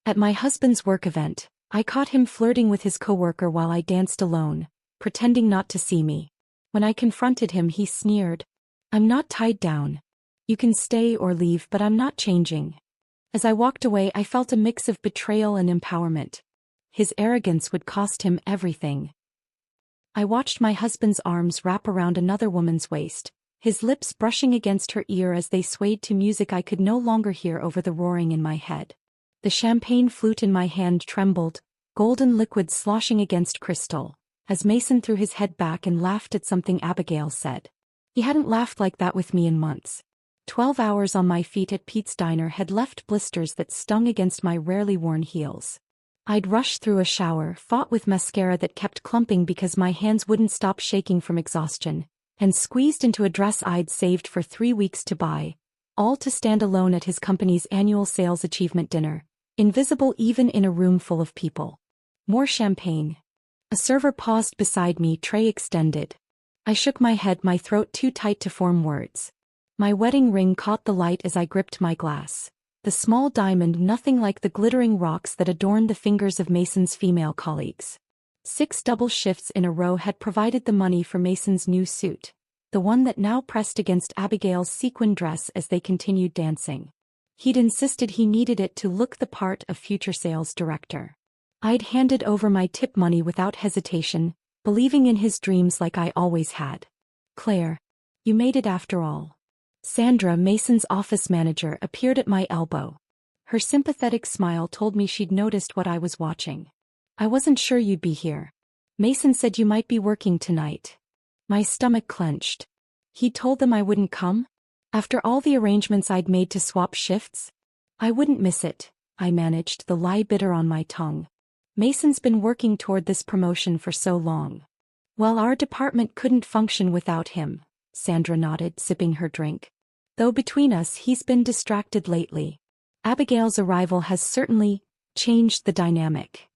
At my husband's work event, I caught him flirting with his coworker while I danced alone, pretending not to see me. When I confronted him, he sneered. "I'm not tied down. You can stay or leave, but I'm not changing." As I walked away, I felt a mix of betrayal and empowerment. His arrogance would cost him everything. I watched my husband's arms wrap around another woman's waist, his lips brushing against her ear as they swayed to music I could no longer hear over the roaring in my head. The champagne flute in my hand trembled, golden liquid sloshing against crystal, as Mason threw his head back and laughed at something Abigail said. He hadn't laughed like that with me in months. 12 hours on my feet at Pete's Diner had left blisters that stung against my rarely worn heels. I'd rushed through a shower, fought with mascara that kept clumping because my hands wouldn't stop shaking from exhaustion, and squeezed into a dress I'd saved for 3 weeks to buy, all to stand alone at his company's annual sales achievement dinner, invisible even in a room full of people. More champagne. A server paused beside me, tray extended. I shook my head, my throat too tight to form words. My wedding ring caught the light as I gripped my glass. The small diamond, nothing like the glittering rocks that adorned the fingers of Mason's female colleagues. 6 double shifts in a row had provided the money for Mason's new suit, the one that now pressed against Abigail's sequin dress as they continued dancing. He'd insisted he needed it to look the part of future sales director. I'd handed over my tip money without hesitation, believing in his dreams like I always had. "Claire, you made it after all." Sandra, Mason's office manager, appeared at my elbow. Her sympathetic smile told me she'd noticed what I was watching. "I wasn't sure you'd be here. Mason said you might be working tonight." My stomach clenched. He'd told them I wouldn't come? After all the arrangements I'd made to swap shifts? "I wouldn't miss it," I managed, the lie bitter on my tongue. "Mason's been working toward this promotion for so long. Well, our department couldn't function without him." Sandra nodded, sipping her drink. "Though between us, he's been distracted lately. Abigail's arrival has certainly changed the dynamic."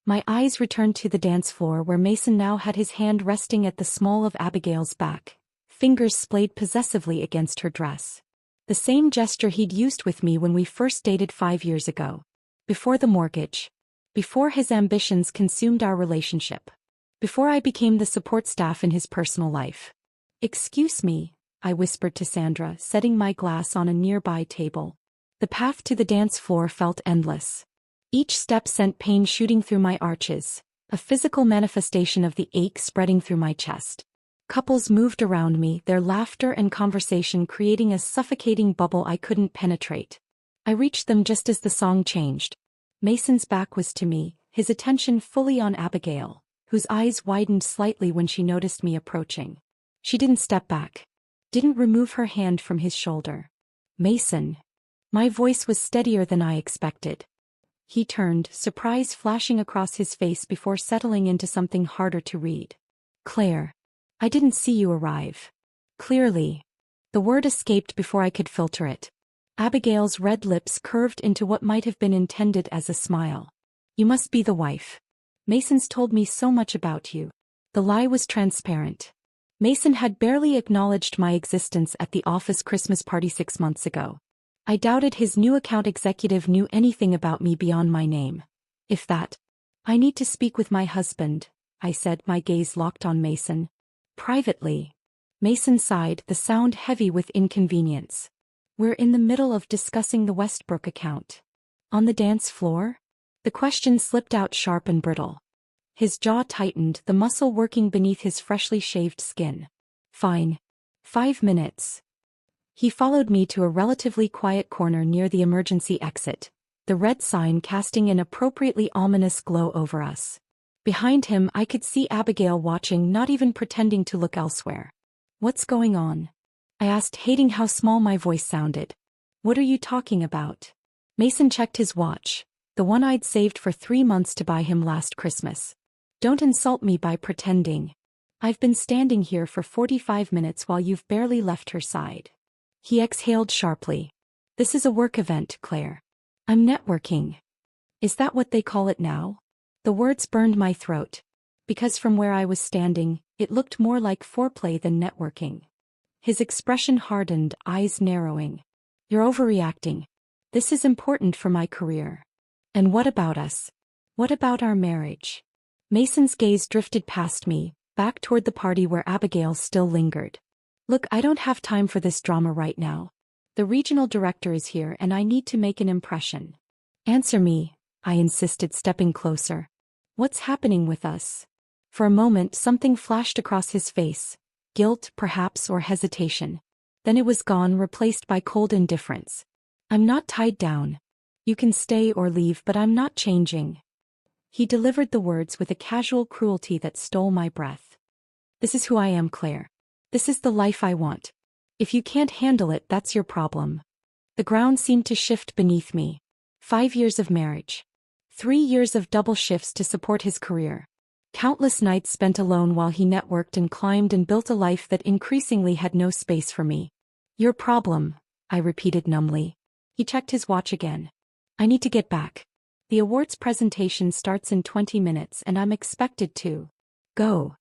My eyes returned to the dance floor where Mason now had his hand resting at the small of Abigail's back, fingers splayed possessively against her dress. The same gesture he'd used with me when we first dated 5 years ago. Before the mortgage. Before his ambitions consumed our relationship. Before I became the support staff in his personal life. "Excuse me," I whispered to Sandra, setting my glass on a nearby table. The path to the dance floor felt endless. Each step sent pain shooting through my arches, a physical manifestation of the ache spreading through my chest. Couples moved around me, their laughter and conversation creating a suffocating bubble I couldn't penetrate. I reached them just as the song changed. Mason's back was to me, his attention fully on Abigail, whose eyes widened slightly when she noticed me approaching. She didn't step back. Didn't remove her hand from his shoulder. "Mason." My voice was steadier than I expected. He turned, surprise flashing across his face before settling into something harder to read. "Claire. I didn't see you arrive." Clearly. The word escaped before I could filter it. Abigail's red lips curved into what might have been intended as a smile. "You must be the wife. Mason's told me so much about you." The lie was transparent. Mason had barely acknowledged my existence at the office Christmas party 6 months ago. I doubted his new account executive knew anything about me beyond my name. If that. "I need to speak with my husband," I said, my gaze locked on Mason. "Privately." Mason sighed, the sound heavy with inconvenience. "We're in the middle of discussing the Westbrook account." "On the dance floor?" The question slipped out sharp and brittle. His jaw tightened, the muscle working beneath his freshly shaved skin. "Fine. 5 minutes." He followed me to a relatively quiet corner near the emergency exit, the red sign casting an appropriately ominous glow over us. Behind him, I could see Abigail watching, not even pretending to look elsewhere. "What's going on?" I asked, hating how small my voice sounded. "What are you talking about?" Mason checked his watch, the one I'd saved for 3 months to buy him last Christmas. "Don't insult me by pretending. I've been standing here for 45 minutes while you've barely left her side." He exhaled sharply. "This is a work event, Claire. I'm networking." "Is that what they call it now?" The words burned my throat. Because from where I was standing, it looked more like foreplay than networking. His expression hardened, eyes narrowing. "You're overreacting. This is important for my career." And what about us? What about our marriage? Mason's gaze drifted past me, back toward the party where Abigail still lingered. Look, I don't have time for this drama right now. The regional director is here and I need to make an impression. Answer me, I insisted, stepping closer. What's happening with us? For a moment something flashed across his face, guilt perhaps or hesitation. Then it was gone, replaced by cold indifference. I'm not tied down. You can stay or leave, but I'm not changing. He delivered the words with a casual cruelty that stole my breath. This is who I am, Claire. This is the life I want. If you can't handle it, that's your problem. The ground seemed to shift beneath me. 5 years of marriage. 3 years of double shifts to support his career. Countless nights spent alone while he networked and climbed and built a life that increasingly had no space for me. Your problem, I repeated numbly. He checked his watch again. I need to get back. The awards presentation starts in 20 minutes and I'm expected to go.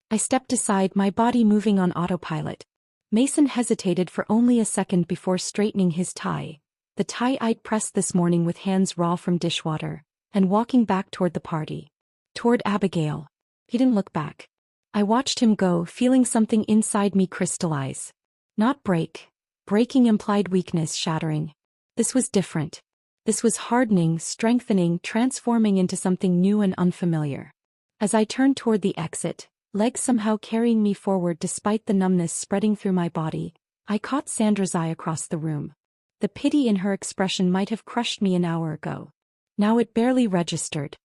I stepped aside, my body moving on autopilot. Mason hesitated for only a second before straightening his tie, the tie I'd pressed this morning with hands raw from dishwater, and walking back toward the party. Toward Abigail. He didn't look back. I watched him go, feeling something inside me crystallize. Not break. Breaking implied weakness, shattering. This was different. This was hardening, strengthening, transforming into something new and unfamiliar. As I turned toward the exit, legs somehow carrying me forward despite the numbness spreading through my body, I caught Sandra's eye across the room. The pity in her expression might have crushed me an hour ago. Now it barely registered.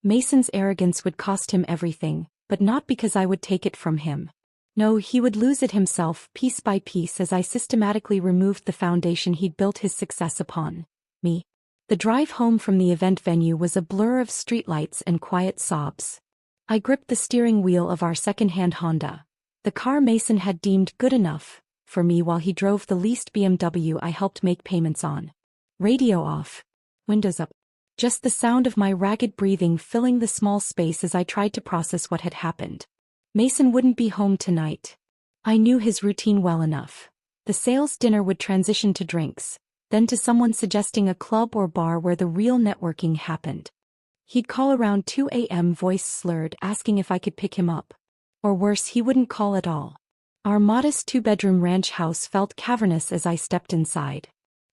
Mason's arrogance would cost him everything, but not because I would take it from him. No, he would lose it himself, piece by piece, as I systematically removed the foundation he'd built his success upon. Me. The drive home from the event venue was a blur of streetlights and quiet sobs. I gripped the steering wheel of our second-hand Honda, the car Mason had deemed good enough for me, while he drove the leased BMW I helped make payments on. Radio off. Windows up. Just the sound of my ragged breathing filling the small space as I tried to process what had happened. Mason wouldn't be home tonight. I knew his routine well enough. The sales dinner would transition to drinks, then to someone suggesting a club or bar where the real networking happened. He'd call around 2 a.m., voice slurred, asking if I could pick him up. Or worse, he wouldn't call at all. Our modest 2-bedroom ranch house felt cavernous as I stepped inside.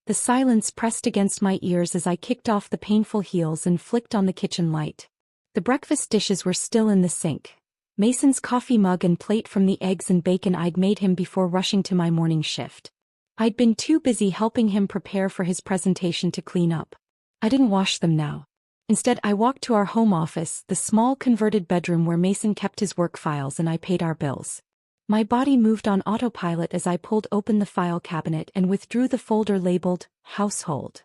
The silence pressed against my ears as I kicked off the painful heels and flicked on the kitchen light. The breakfast dishes were still in the sink. Mason's coffee mug and plate from the eggs and bacon I'd made him before rushing to my morning shift. I'd been too busy helping him prepare for his presentation to clean up. I didn't wash them now. Instead, I walked to our home office, the small converted bedroom where Mason kept his work files and I paid our bills. My body moved on autopilot as I pulled open the file cabinet and withdrew the folder labeled Household.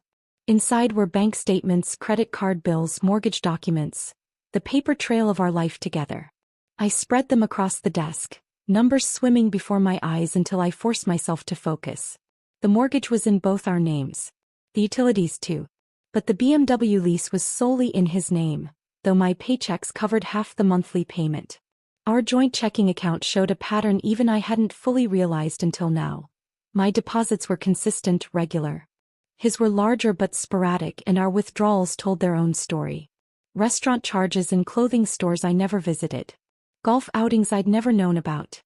Inside were bank statements, credit card bills, mortgage documents, the paper trail of our life together. I spread them across the desk, numbers swimming before my eyes until I forced myself to focus. The mortgage was in both our names. The utilities too. But the BMW lease was solely in his name, though my paychecks covered half the monthly payment. Our joint checking account showed a pattern even I hadn't fully realized until now. My deposits were consistent, regular. His were larger but sporadic, and our withdrawals told their own story. Restaurant charges and clothing stores I never visited. Golf outings I'd never known about.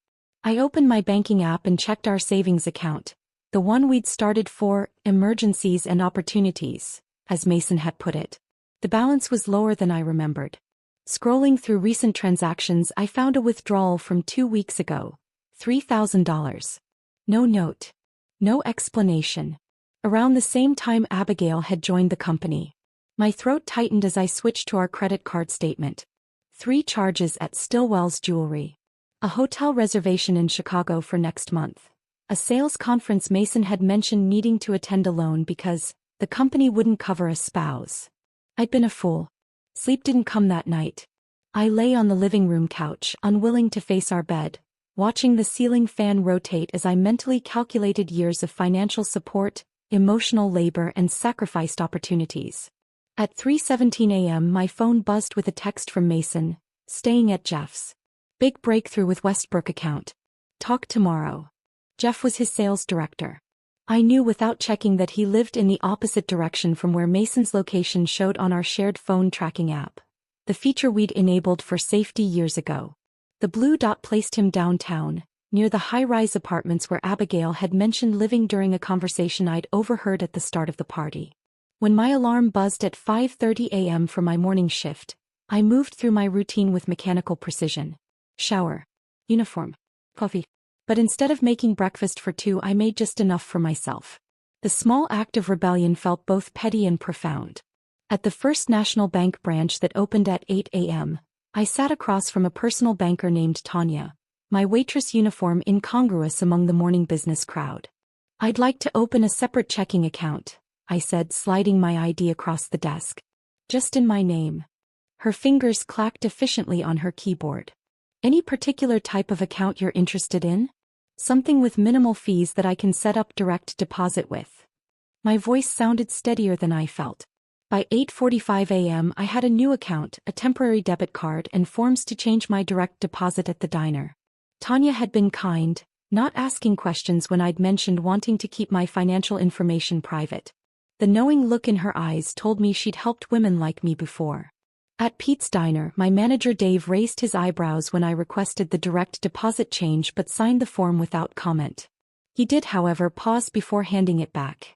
I opened my banking app and checked our savings account, the one we'd started for emergencies and opportunities, as Mason had put it. The balance was lower than I remembered. Scrolling through recent transactions, I found a withdrawal from 2 weeks ago. $3,000. No note. No explanation. Around the same time Abigail had joined the company. My throat tightened as I switched to our credit card statement. 3 charges at Stillwell's Jewelry. A hotel reservation in Chicago for next month. A sales conference Mason had mentioned needing to attend alone because the company wouldn't cover a spouse. I'd been a fool. Sleep didn't come that night. I lay on the living room couch, unwilling to face our bed, watching the ceiling fan rotate as I mentally calculated years of financial support, emotional labor, and sacrificed opportunities. At 3:17 a.m. my phone buzzed with a text from Mason, staying at Jeff's. Big breakthrough with Westbrook account. Talk tomorrow. Jeff was his sales director. I knew without checking that he lived in the opposite direction from where Mason's location showed on our shared phone tracking app, the feature we'd enabled for safety years ago. The blue dot placed him downtown, near the high-rise apartments where Abigail had mentioned living during a conversation I'd overheard at the start of the party. When my alarm buzzed at 5:30 a.m. for my morning shift, I moved through my routine with mechanical precision. Shower. Uniform. Coffee. But instead of making breakfast for two, I made just enough for myself. The small act of rebellion felt both petty and profound. At the First National Bank branch that opened at 8 a.m., I sat across from a personal banker named Tanya, my waitress uniform incongruous among the morning business crowd. "I'd like to open a separate checking account," I said, sliding my ID across the desk. "Just in my name." Her fingers clacked efficiently on her keyboard. "Any particular type of account you're interested in? Something with minimal fees that I can set up direct deposit with." My voice sounded steadier than I felt. By 8:45 a.m. I had a new account, a temporary debit card, and forms to change my direct deposit at the diner. Tanya had been kind, not asking questions when I'd mentioned wanting to keep my financial information private. The knowing look in her eyes told me she'd helped women like me before. At Pete's Diner, my manager Dave raised his eyebrows when I requested the direct deposit change but signed the form without comment. He did, however, pause before handing it back.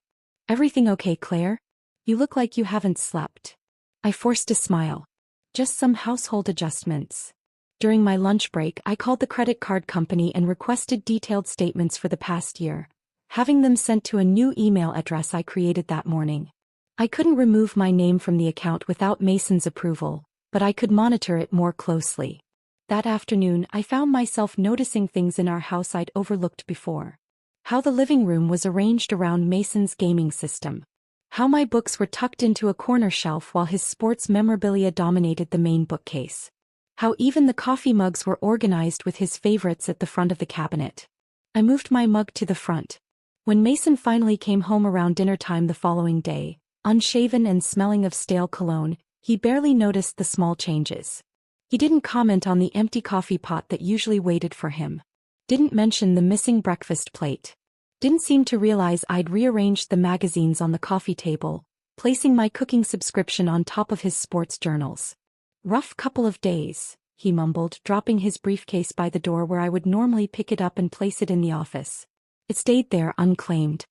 "Everything okay, Claire? You look like you haven't slept." I forced a smile. "Just some household adjustments." During my lunch break, I called the credit card company and requested detailed statements for the past year, having them sent to a new email address I created that morning. I couldn't remove my name from the account without Mason's approval, but I could monitor it more closely. That afternoon, I found myself noticing things in our house I'd overlooked before. How the living room was arranged around Mason's gaming system. How my books were tucked into a corner shelf while his sports memorabilia dominated the main bookcase. How even the coffee mugs were organized with his favorites at the front of the cabinet. I moved my mug to the front. When Mason finally came home around dinner time the following day, unshaven and smelling of stale cologne, he barely noticed the small changes. He didn't comment on the empty coffee pot that usually waited for him. Didn't mention the missing breakfast plate. Didn't seem to realize I'd rearranged the magazines on the coffee table, placing my cooking subscription on top of his sports journals. "Rough couple of days," he mumbled, dropping his briefcase by the door where I would normally pick it up and place it in the office. It stayed there unclaimed.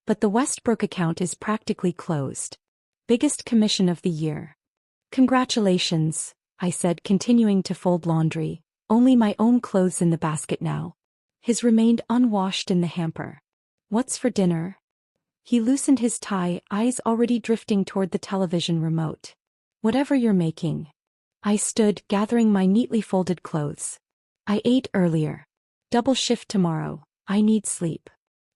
"But the Westbrook account is practically closed. Biggest commission of the year." "Congratulations," I said, continuing to fold laundry, only my own clothes in the basket now. His remained unwashed in the hamper. "What's for dinner?" He loosened his tie, eyes already drifting toward the television remote. "Whatever you're making." I stood, gathering my neatly folded clothes. "I ate earlier. Double shift tomorrow. I need sleep."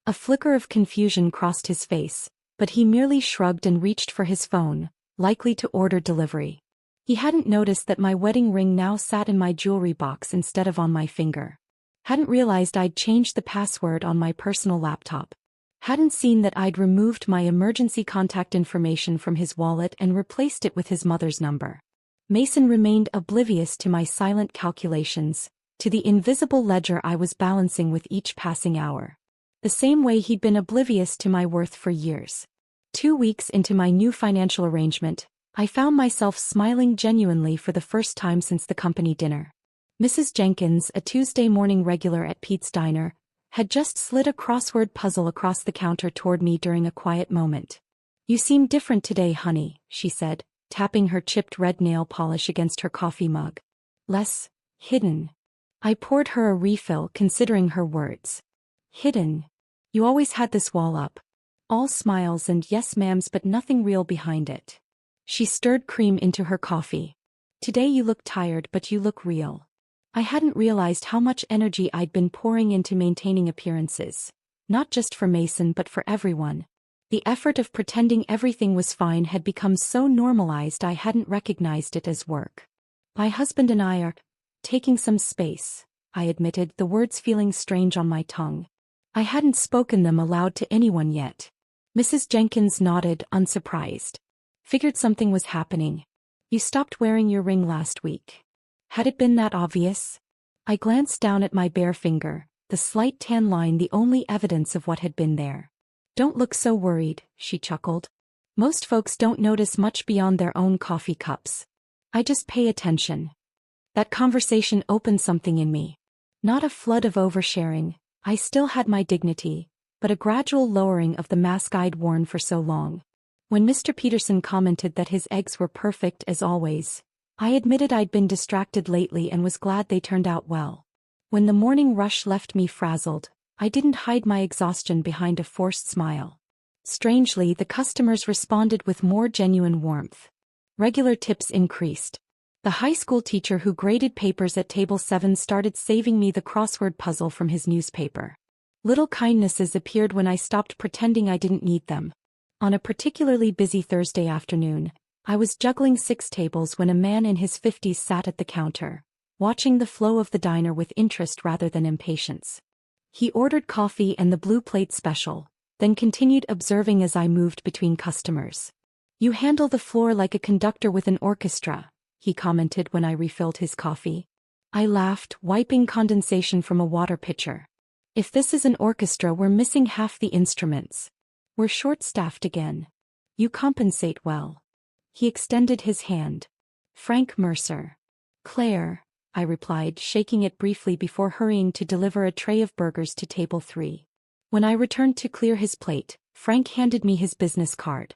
A flicker of confusion crossed his face, but he merely shrugged and reached for his phone, likely to order delivery. He hadn't noticed that my wedding ring now sat in my jewelry box instead of on my finger. Hadn't realized I'd changed the password on my personal laptop. Hadn't seen that I'd removed my emergency contact information from his wallet and replaced it with his mother's number. Mason remained oblivious to my silent calculations, to the invisible ledger I was balancing with each passing hour. The same way he'd been oblivious to my worth for years. 2 weeks into my new financial arrangement, I found myself smiling genuinely for the first time since the company dinner. Mrs. Jenkins, a Tuesday morning regular at Pete's Diner, had just slid a crossword puzzle across the counter toward me during a quiet moment. "You seem different today, honey," she said, tapping her chipped red nail polish against her coffee mug. "Less hidden." I poured her a refill, considering her words. "Hidden? You always had this wall up. All smiles and yes ma'ams but nothing real behind it." She stirred cream into her coffee. "Today you look tired but you look real." I hadn't realized how much energy I'd been pouring into maintaining appearances. Not just for Mason but for everyone. The effort of pretending everything was fine had become so normalized I hadn't recognized it as work. "My husband and I are taking some space," I admitted, the words feeling strange on my tongue. I hadn't spoken them aloud to anyone yet. Mrs. Jenkins nodded, unsurprised. "Figured something was happening. You stopped wearing your ring last week." Had it been that obvious? I glanced down at my bare finger, the slight tan line the only evidence of what had been there. Don't look so worried, she chuckled. Most folks don't notice much beyond their own coffee cups. I just pay attention. That conversation opened something in me. Not a flood of oversharing, I still had my dignity, but a gradual lowering of the mask I'd worn for so long. When Mr. Peterson commented that his eggs were perfect as always, I admitted I'd been distracted lately and was glad they turned out well. When the morning rush left me frazzled, I didn't hide my exhaustion behind a forced smile. Strangely, the customers responded with more genuine warmth. Regular tips increased. The high school teacher who graded papers at table 7 started saving me the crossword puzzle from his newspaper. Little kindnesses appeared when I stopped pretending I didn't need them. On a particularly busy Thursday afternoon, I was juggling 6 tables when a man in his 50s sat at the counter, watching the flow of the diner with interest rather than impatience. He ordered coffee and the blue plate special, then continued observing as I moved between customers. "You handle the floor like a conductor with an orchestra," he commented when I refilled his coffee. I laughed, wiping condensation from a water pitcher. "If this is an orchestra, we're missing half the instruments. We're short-staffed again. You compensate well." He extended his hand. "Frank Mercer." "Claire," I replied, shaking it briefly before hurrying to deliver a tray of burgers to table 3. When I returned to clear his plate, Frank handed me his business card.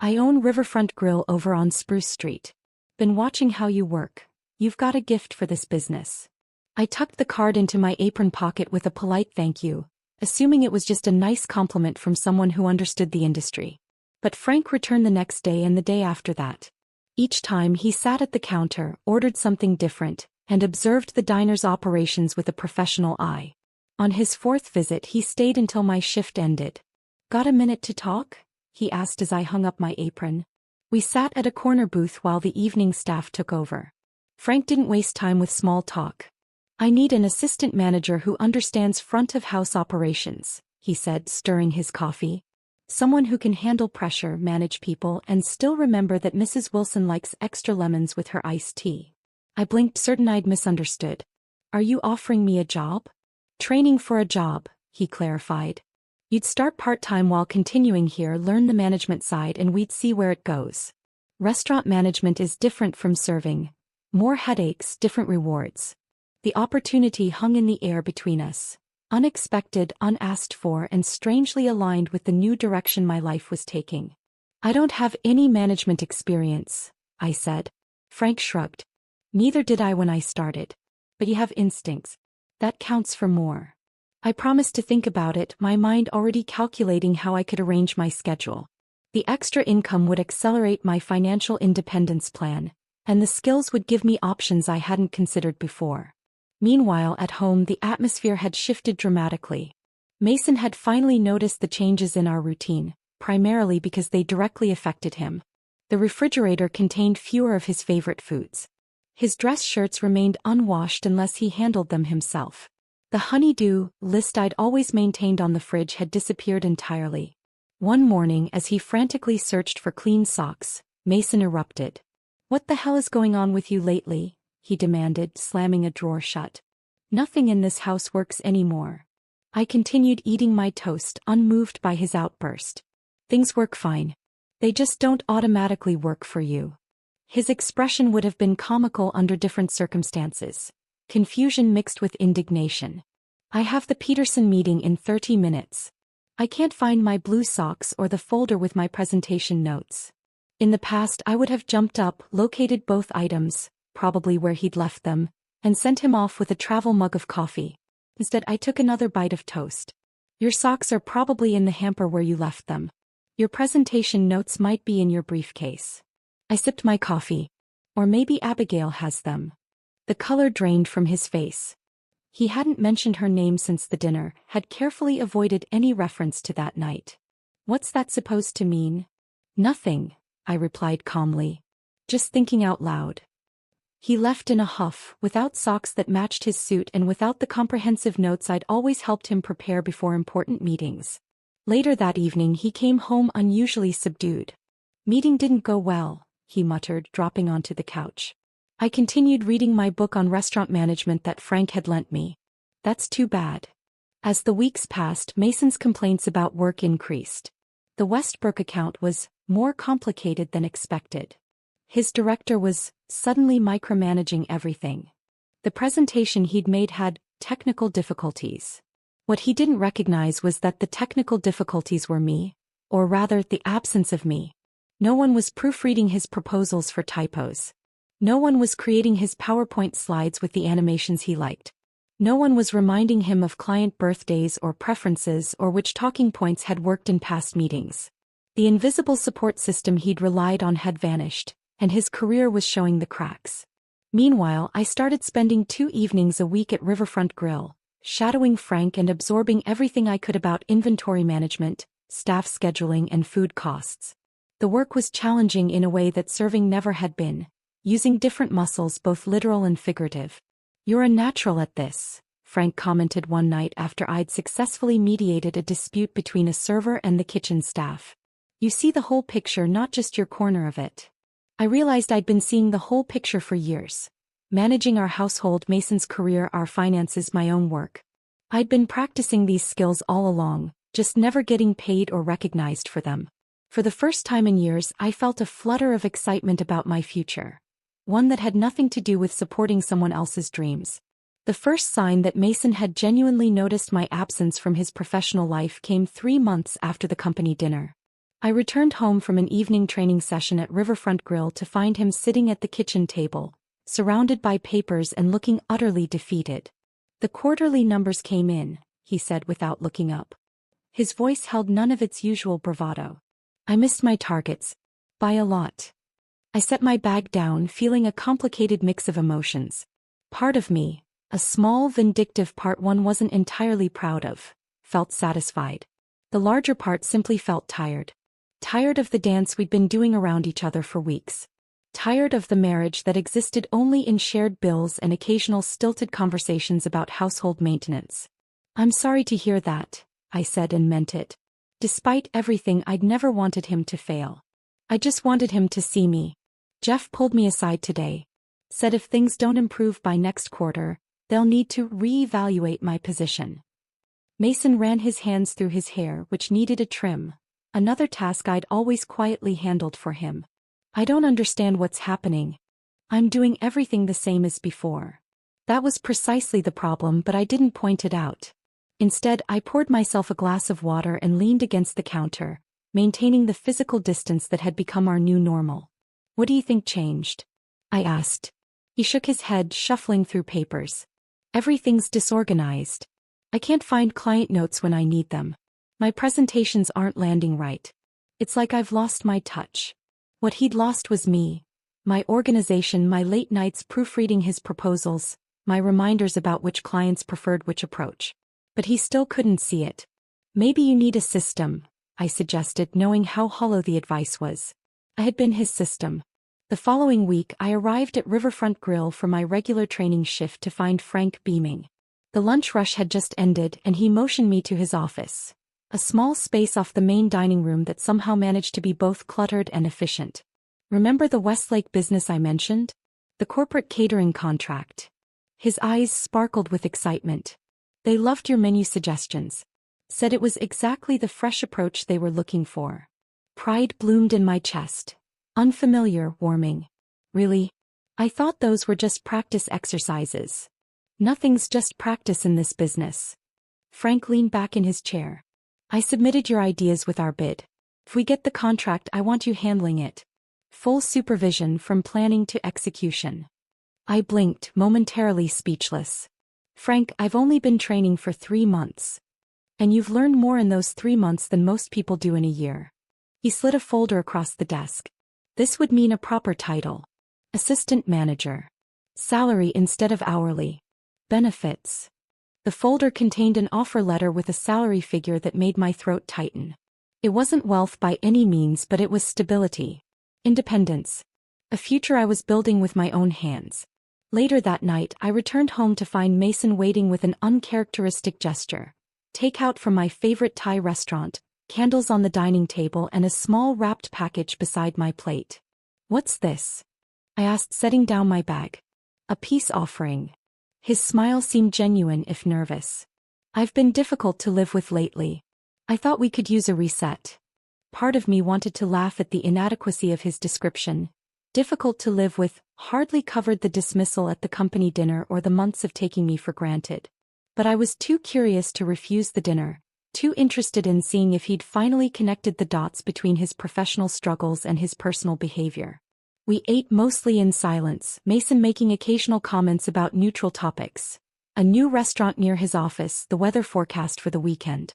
"I own Riverfront Grill over on Spruce Street. Been watching how you work. You've got a gift for this business." I tucked the card into my apron pocket with a polite thank you, assuming it was just a nice compliment from someone who understood the industry. But Frank returned the next day and the day after that. Each time he sat at the counter, ordered something different, and observed the diner's operations with a professional eye. On his 4th visit he stayed until my shift ended. "Got a minute to talk?" he asked as I hung up my apron. We sat at a corner booth while the evening staff took over. Frank didn't waste time with small talk. "I need an assistant manager who understands front-of-house operations," he said, stirring his coffee. "Someone who can handle pressure, manage people, and still remember that Mrs. Wilson likes extra lemons with her iced tea." I blinked, certain I'd misunderstood. "Are you offering me a job?" "Training for a job," he clarified. "You'd start part-time while continuing here, learn the management side, and we'd see where it goes. Restaurant management is different from serving. More headaches, different rewards." The opportunity hung in the air between us. Unexpected, unasked for, and strangely aligned with the new direction my life was taking. "I don't have any management experience," I said. Frank shrugged. "Neither did I when I started. But you have instincts. That counts for more." I promised to think about it, my mind already calculating how I could arrange my schedule. The extra income would accelerate my financial independence plan, and the skills would give me options I hadn't considered before. Meanwhile, at home, the atmosphere had shifted dramatically. Mason had finally noticed the changes in our routine, primarily because they directly affected him. The refrigerator contained fewer of his favorite foods. His dress shirts remained unwashed unless he handled them himself. The honey-do list I'd always maintained on the fridge had disappeared entirely. One morning, as he frantically searched for clean socks, Mason erupted. "What the hell is going on with you lately?" he demanded, slamming a drawer shut. "Nothing in this house works anymore." I continued eating my toast, unmoved by his outburst. "Things work fine. They just don't automatically work for you." His expression would have been comical under different circumstances. Confusion mixed with indignation. "I have the Peterson meeting in 30 minutes. I can't find my blue socks or the folder with my presentation notes." In the past, I would have jumped up, located both items, probably where he'd left them, and sent him off with a travel mug of coffee. Instead, I took another bite of toast. "Your socks are probably in the hamper where you left them. Your presentation notes might be in your briefcase." I sipped my coffee. "Or maybe Abigail has them." The color drained from his face. He hadn't mentioned her name since the dinner, had carefully avoided any reference to that night. "What's that supposed to mean?" "Nothing," I replied calmly. "Just thinking out loud." He left in a huff, without socks that matched his suit and without the comprehensive notes I'd always helped him prepare before important meetings. Later that evening he came home unusually subdued. "Meeting didn't go well," he muttered, dropping onto the couch. I continued reading my book on restaurant management that Frank had lent me. "That's too bad." As the weeks passed, Mason's complaints about work increased. The Westbrook account was more complicated than expected. His director was suddenly micromanaging everything. The presentation he'd made had technical difficulties. What he didn't recognize was that the technical difficulties were me, or rather the absence of me. No one was proofreading his proposals for typos. No one was creating his PowerPoint slides with the animations he liked. No one was reminding him of client birthdays or preferences or which talking points had worked in past meetings. The invisible support system he'd relied on had vanished, and his career was showing the cracks. Meanwhile, I started spending 2 evenings a week at Riverfront Grill, shadowing Frank and absorbing everything I could about inventory management, staff scheduling, and food costs. The work was challenging in a way that serving never had been, using different muscles, both literal and figurative. "You're a natural at this," Frank commented one night after I'd successfully mediated a dispute between a server and the kitchen staff. "You see the whole picture, not just your corner of it." I realized I'd been seeing the whole picture for years. Managing our household, Mason's career, our finances, my own work. I'd been practicing these skills all along, just never getting paid or recognized for them. For the first time in years, I felt a flutter of excitement about my future. One that had nothing to do with supporting someone else's dreams. The first sign that Mason had genuinely noticed my absence from his professional life came 3 months after the company dinner. I returned home from an evening training session at Riverfront Grill to find him sitting at the kitchen table, surrounded by papers and looking utterly defeated. "The quarterly numbers came in," he said without looking up. His voice held none of its usual bravado. "I missed my targets. By a lot." I set my bag down, feeling a complicated mix of emotions. Part of me, a small vindictive part one wasn't entirely proud of, felt satisfied. The larger part simply felt tired. Tired of the dance we'd been doing around each other for weeks. Tired of the marriage that existed only in shared bills and occasional stilted conversations about household maintenance. "I'm sorry to hear that," I said, and meant it. Despite everything, I'd never wanted him to fail. I just wanted him to see me. "Jeff pulled me aside today. Said if things don't improve by next quarter, they'll need to reevaluate my position." Mason ran his hands through his hair, which needed a trim, another task I'd always quietly handled for him. "I don't understand what's happening. I'm doing everything the same as before." That was precisely the problem, but I didn't point it out. Instead, I poured myself a glass of water and leaned against the counter, maintaining the physical distance that had become our new normal. "What do you think changed?" I asked. He shook his head, shuffling through papers. "Everything's disorganized. I can't find client notes when I need them. My presentations aren't landing right. It's like I've lost my touch." What he'd lost was me. My organization, my late nights proofreading his proposals, my reminders about which clients preferred which approach. But he still couldn't see it. "Maybe you need a system," I suggested, knowing how hollow the advice was. I had been his system. The following week, I arrived at Riverfront Grill for my regular training shift to find Frank beaming. The lunch rush had just ended, and he motioned me to his office. A small space off the main dining room that somehow managed to be both cluttered and efficient. "Remember the Westlake business I mentioned? The corporate catering contract?" His eyes sparkled with excitement. "They loved your menu suggestions. Said it was exactly the fresh approach they were looking for." Pride bloomed in my chest. Unfamiliar, warming. "Really? I thought those were just practice exercises." "Nothing's just practice in this business." Frank leaned back in his chair. "I submitted your ideas with our bid. If we get the contract, I want you handling it. Full supervision from planning to execution." I blinked, momentarily speechless. "Frank, I've only been training for 3 months. And you've learned more in those 3 months than most people do in a year." He slid a folder across the desk. "This would mean a proper title. Assistant manager. Salary instead of hourly. Benefits." The folder contained an offer letter with a salary figure that made my throat tighten. It wasn't wealth by any means, but it was stability. Independence. A future I was building with my own hands. Later that night, I returned home to find Mason waiting with an uncharacteristic gesture. Takeout from my favorite Thai restaurant, candles on the dining table, and a small wrapped package beside my plate. "What's this?" I asked, setting down my bag. "A peace offering." His smile seemed genuine, if nervous. I've been difficult to live with lately. I thought we could use a reset. Part of me wanted to laugh at the inadequacy of his description. Difficult to live with hardly covered the dismissal at the company dinner or the months of taking me for granted. But I was too curious to refuse the dinner, too interested in seeing if he'd finally connected the dots between his professional struggles and his personal behavior. We ate mostly in silence, Mason making occasional comments about neutral topics. A new restaurant near his office, the weather forecast for the weekend.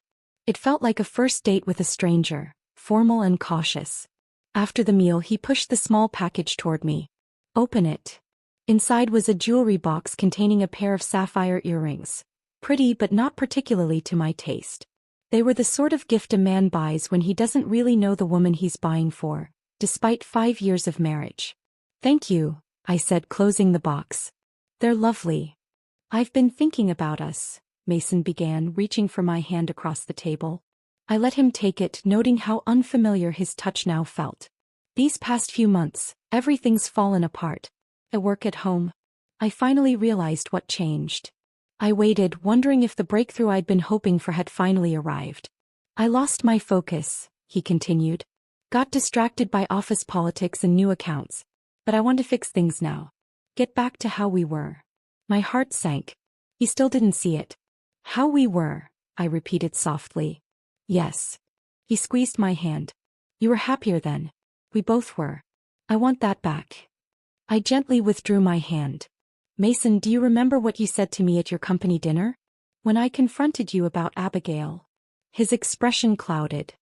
It felt like a first date with a stranger, formal and cautious. After the meal, he pushed the small package toward me. Open it. Inside was a jewelry box containing a pair of sapphire earrings. Pretty but not particularly to my taste. They were the sort of gift a man buys when he doesn't really know the woman he's buying for, despite 5 years of marriage. Thank you, I said, closing the box. They're lovely. I've been thinking about us, Mason began, reaching for my hand across the table. I let him take it, noting how unfamiliar his touch now felt. These past few months, everything's fallen apart. At work, at home. I finally realized what changed. I waited, wondering if the breakthrough I'd been hoping for had finally arrived. I lost my focus, he continued. Got distracted by office politics and new accounts. But I want to fix things now. Get back to how we were. My heart sank. He still didn't see it. How we were, I repeated softly. Yes. He squeezed my hand. You were happier then. We both were. I want that back. I gently withdrew my hand. Mason, do you remember what you said to me at your company dinner? When I confronted you about Abigail. His expression clouded.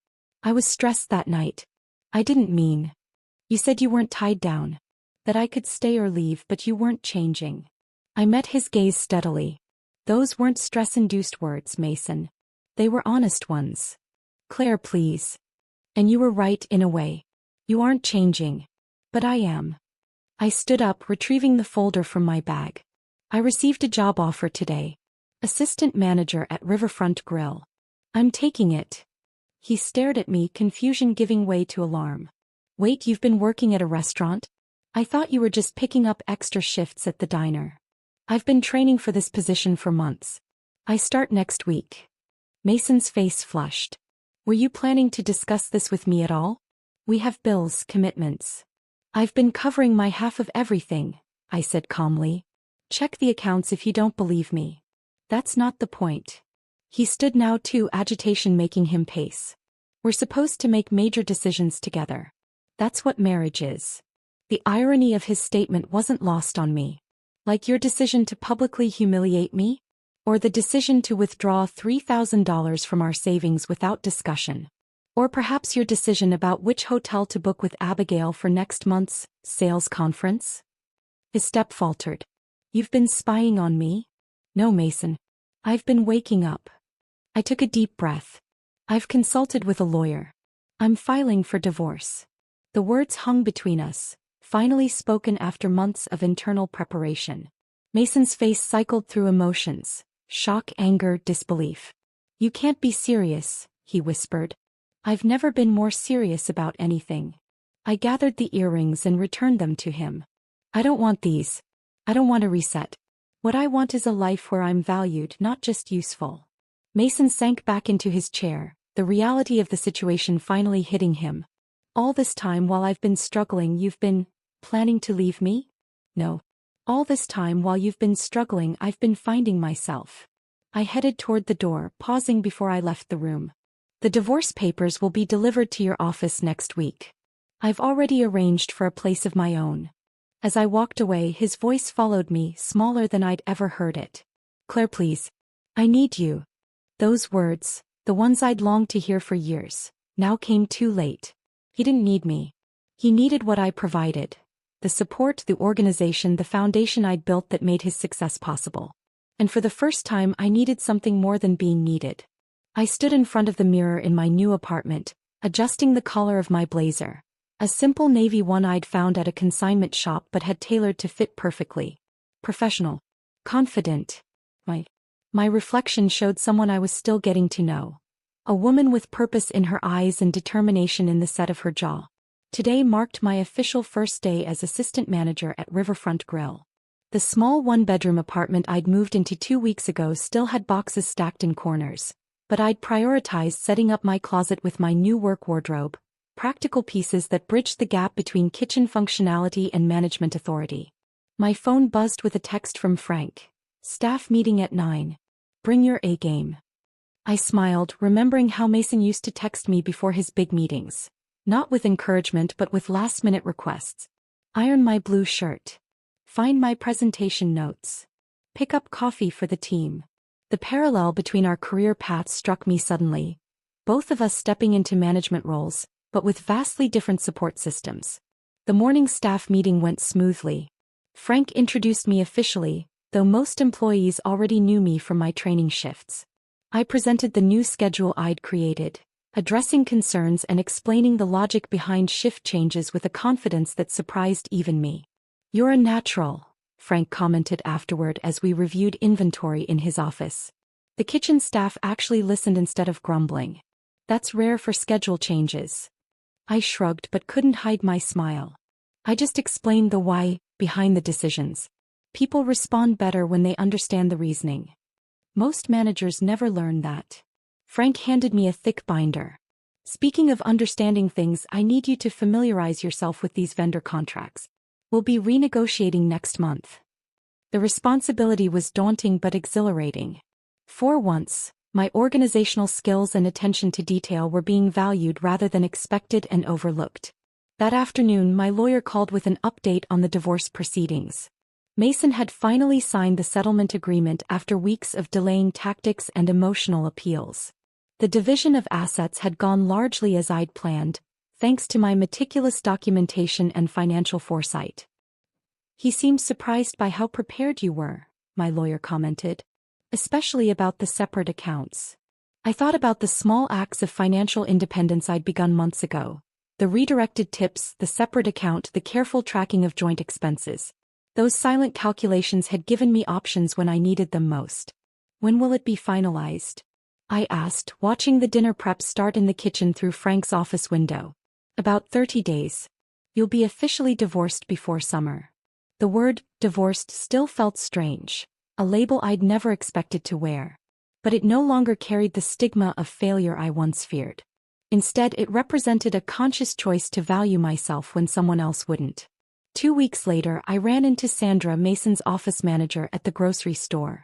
I was stressed that night. I didn't mean. You said you weren't tied down. That I could stay or leave, but you weren't changing. I met his gaze steadily. Those weren't stress-induced words, Mason. They were honest ones. Claire, please. And you were right in a way. You aren't changing. But I am. I stood up, retrieving the folder from my bag. I received a job offer today. Assistant manager at Riverfront Grill. I'm taking it. He stared at me, confusion giving way to alarm. Wait, you've been working at a restaurant? I thought you were just picking up extra shifts at the diner. I've been training for this position for months. I start next week. Mason's face flushed. Were you planning to discuss this with me at all? We have bills, commitments. I've been covering my half of everything, I said calmly. Check the accounts if you don't believe me. That's not the point. He stood now too, agitation making him pace. We're supposed to make major decisions together. That's what marriage is. The irony of his statement wasn't lost on me. Like your decision to publicly humiliate me? Or the decision to withdraw $3,000 from our savings without discussion? Or perhaps your decision about which hotel to book with Abigail for next month's sales conference? His step faltered. You've been spying on me? No, Mason. I've been waking up. I took a deep breath. I've consulted with a lawyer. I'm filing for divorce. The words hung between us, finally spoken after months of internal preparation. Mason's face cycled through emotions, shock, anger, disbelief. You can't be serious, he whispered. I've never been more serious about anything. I gathered the earrings and returned them to him. I don't want these. I don't want a reset. What I want is a life where I'm valued, not just useful. Mason sank back into his chair, the reality of the situation finally hitting him. All this time while I've been struggling, you've been planning to leave me? No. All this time while you've been struggling, I've been finding myself. I headed toward the door, pausing before I left the room. The divorce papers will be delivered to your office next week. I've already arranged for a place of my own. As I walked away, his voice followed me, smaller than I'd ever heard it. Claire, please. I need you. Those words, the ones I'd longed to hear for years, now came too late. He didn't need me. He needed what I provided. The support, the organization, the foundation I'd built that made his success possible. And for the first time, I needed something more than being needed. I stood in front of the mirror in my new apartment, adjusting the collar of my blazer. A simple navy one I'd found at a consignment shop but had tailored to fit perfectly. Professional. Confident. My reflection showed someone I was still getting to know. A woman with purpose in her eyes and determination in the set of her jaw. Today marked my official first day as assistant manager at Riverfront Grill. The small one-bedroom apartment I'd moved into 2 weeks ago still had boxes stacked in corners, but I'd prioritized setting up my closet with my new work wardrobe, practical pieces that bridged the gap between kitchen functionality and management authority. My phone buzzed with a text from Frank. Staff meeting at 9. Bring your A game. I smiled, remembering how Mason used to text me before his big meetings. Not with encouragement but with last-minute requests. Iron my blue shirt. Find my presentation notes. Pick up coffee for the team. The parallel between our career paths struck me suddenly. Both of us stepping into management roles, but with vastly different support systems. The morning staff meeting went smoothly. Frank introduced me officially, though most employees already knew me from my training shifts. I presented the new schedule I'd created, addressing concerns and explaining the logic behind shift changes with a confidence that surprised even me. "You're a natural," Frank commented afterward as we reviewed inventory in his office. The kitchen staff actually listened instead of grumbling. "That's rare for schedule changes." I shrugged but couldn't hide my smile. I just explained the why behind the decisions. People respond better when they understand the reasoning. Most managers never learn that. Frank handed me a thick binder. "Speaking of understanding things, I need you to familiarize yourself with these vendor contracts. We'll be renegotiating next month." The responsibility was daunting but exhilarating. For once, my organizational skills and attention to detail were being valued rather than expected and overlooked. That afternoon, my lawyer called with an update on the divorce proceedings. Mason had finally signed the settlement agreement after weeks of delaying tactics and emotional appeals. The division of assets had gone largely as I'd planned, thanks to my meticulous documentation and financial foresight. "He seemed surprised by how prepared you were," my lawyer commented. "Especially about the separate accounts." I thought about the small acts of financial independence I'd begun months ago. The redirected tips, the separate account, the careful tracking of joint expenses. Those silent calculations had given me options when I needed them most. "When will it be finalized?" I asked, watching the dinner prep start in the kitchen through Frank's office window. "About 30 days. You'll be officially divorced before summer." The word, divorced, still felt strange, a label I'd never expected to wear. But it no longer carried the stigma of failure I once feared. Instead, it represented a conscious choice to value myself when someone else wouldn't. 2 weeks later, I ran into Sandra, Mason's office manager, at the grocery store.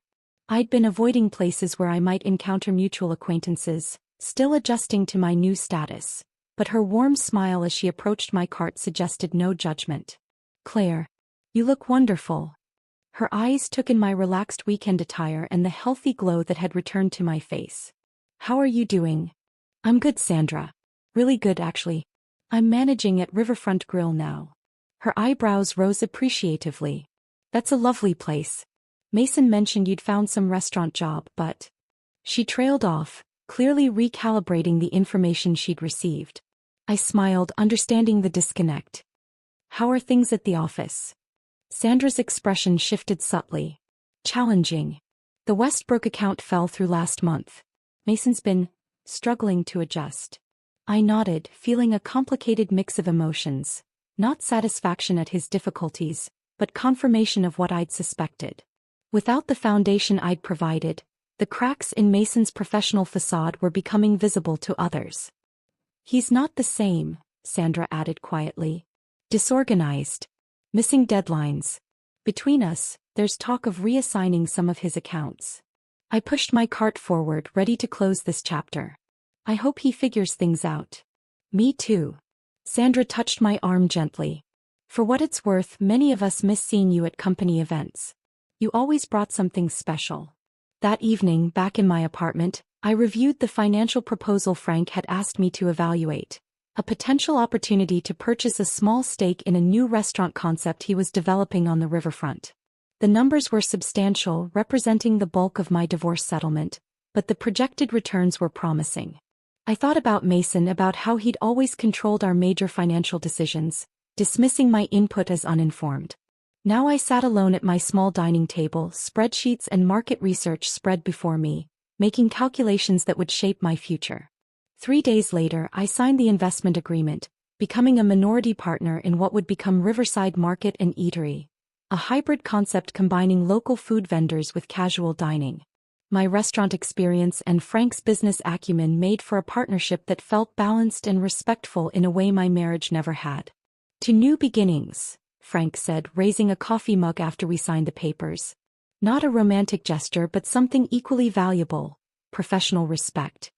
I'd been avoiding places where I might encounter mutual acquaintances, still adjusting to my new status. But her warm smile as she approached my cart suggested no judgment. "Claire, you look wonderful." Her eyes took in my relaxed weekend attire and the healthy glow that had returned to my face. "How are you doing?" "I'm good, Sandra. Really good, actually. I'm managing at Riverfront Grill now." Her eyebrows rose appreciatively. "That's a lovely place. Mason mentioned you'd found some restaurant job, but..." She trailed off, clearly recalibrating the information she'd received. I smiled, understanding the disconnect. "How are things at the office?" Sandra's expression shifted subtly. "Challenging. The Westbrook account fell through last month. Mason's been struggling to adjust." I nodded, feeling a complicated mix of emotions. Not satisfaction at his difficulties, but confirmation of what I'd suspected. Without the foundation I'd provided, the cracks in Mason's professional facade were becoming visible to others. "He's not the same," Sandra added quietly. "Disorganized. Missing deadlines. Between us, there's talk of reassigning some of his accounts." I pushed my cart forward, ready to close this chapter. "I hope he figures things out." "Me too." Sandra touched my arm gently. "For what it's worth, many of us miss seeing you at company events. You always brought something special." That evening, back in my apartment, I reviewed the financial proposal Frank had asked me to evaluate. A potential opportunity to purchase a small stake in a new restaurant concept he was developing on the riverfront. The numbers were substantial, representing the bulk of my divorce settlement, but the projected returns were promising. I thought about Mason, about how he'd always controlled our major financial decisions, dismissing my input as uninformed. Now I sat alone at my small dining table, spreadsheets and market research spread before me, making calculations that would shape my future. 3 days later, I signed the investment agreement, becoming a minority partner in what would become Riverside Market and Eatery, a hybrid concept combining local food vendors with casual dining. My restaurant experience and Frank's business acumen made for a partnership that felt balanced and respectful in a way my marriage never had. "To new beginnings," Frank said, raising a coffee mug after we signed the papers. "Not a romantic gesture but something equally valuable: professional respect."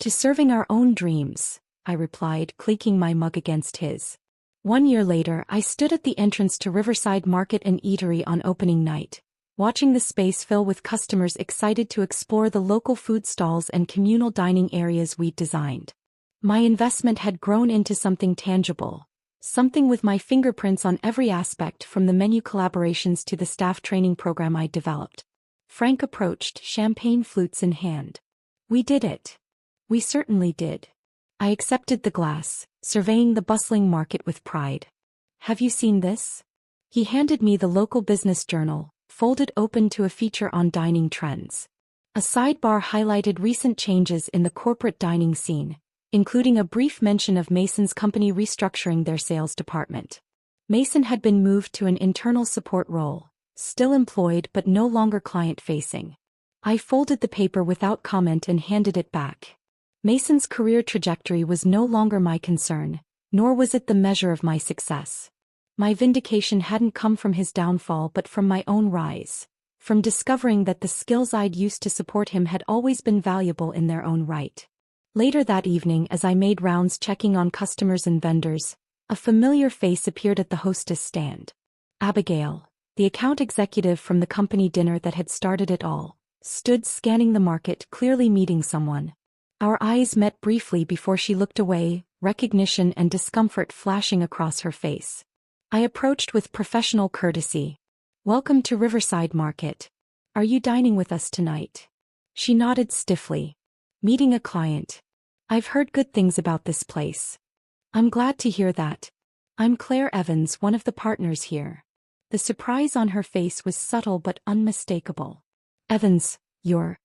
"To serving our own dreams," I replied, clinking my mug against his. 1 year later, I stood at the entrance to Riverside Market and Eatery on opening night, watching the space fill with customers excited to explore the local food stalls and communal dining areas we'd designed. My investment had grown into something tangible, something with my fingerprints on every aspect, from the menu collaborations to the staff training program I'd developed. Frank approached, champagne flutes in hand. "We did it." "We certainly did." I accepted the glass, surveying the bustling market with pride. "Have you seen this?" He handed me the local business journal, folded open to a feature on dining trends. A sidebar highlighted recent changes in the corporate dining scene, including a brief mention of Mason's company restructuring their sales department. Mason had been moved to an internal support role, still employed but no longer client-facing. I folded the paper without comment and handed it back. Mason's career trajectory was no longer my concern, nor was it the measure of my success. My vindication hadn't come from his downfall but from my own rise, from discovering that the skills I'd used to support him had always been valuable in their own right. Later that evening, as I made rounds checking on customers and vendors, a familiar face appeared at the hostess stand. Abigail, the account executive from the company dinner that had started it all, stood scanning the market, clearly meeting someone. Our eyes met briefly before she looked away, recognition and discomfort flashing across her face. I approached with professional courtesy. "Welcome to Riverside Market. Are you dining with us tonight?" She nodded stiffly. "Meeting a client. I've heard good things about this place." "I'm glad to hear that. I'm Claire Evans, one of the partners here." The surprise on her face was subtle but unmistakable. "Evans, you're—"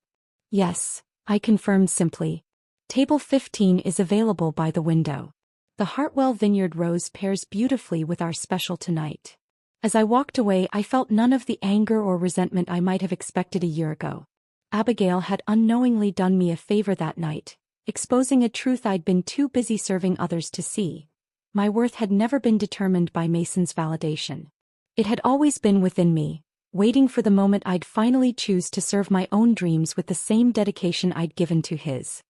"Yes," I confirmed simply. "Table 15 is available by the window. The Hartwell Vineyard rose pairs beautifully with our special tonight." As I walked away, I felt none of the anger or resentment I might have expected a year ago. Abigail had unknowingly done me a favor that night, exposing a truth I'd been too busy serving others to see. My worth had never been determined by Mason's validation. It had always been within me, waiting for the moment I'd finally choose to serve my own dreams with the same dedication I'd given to his.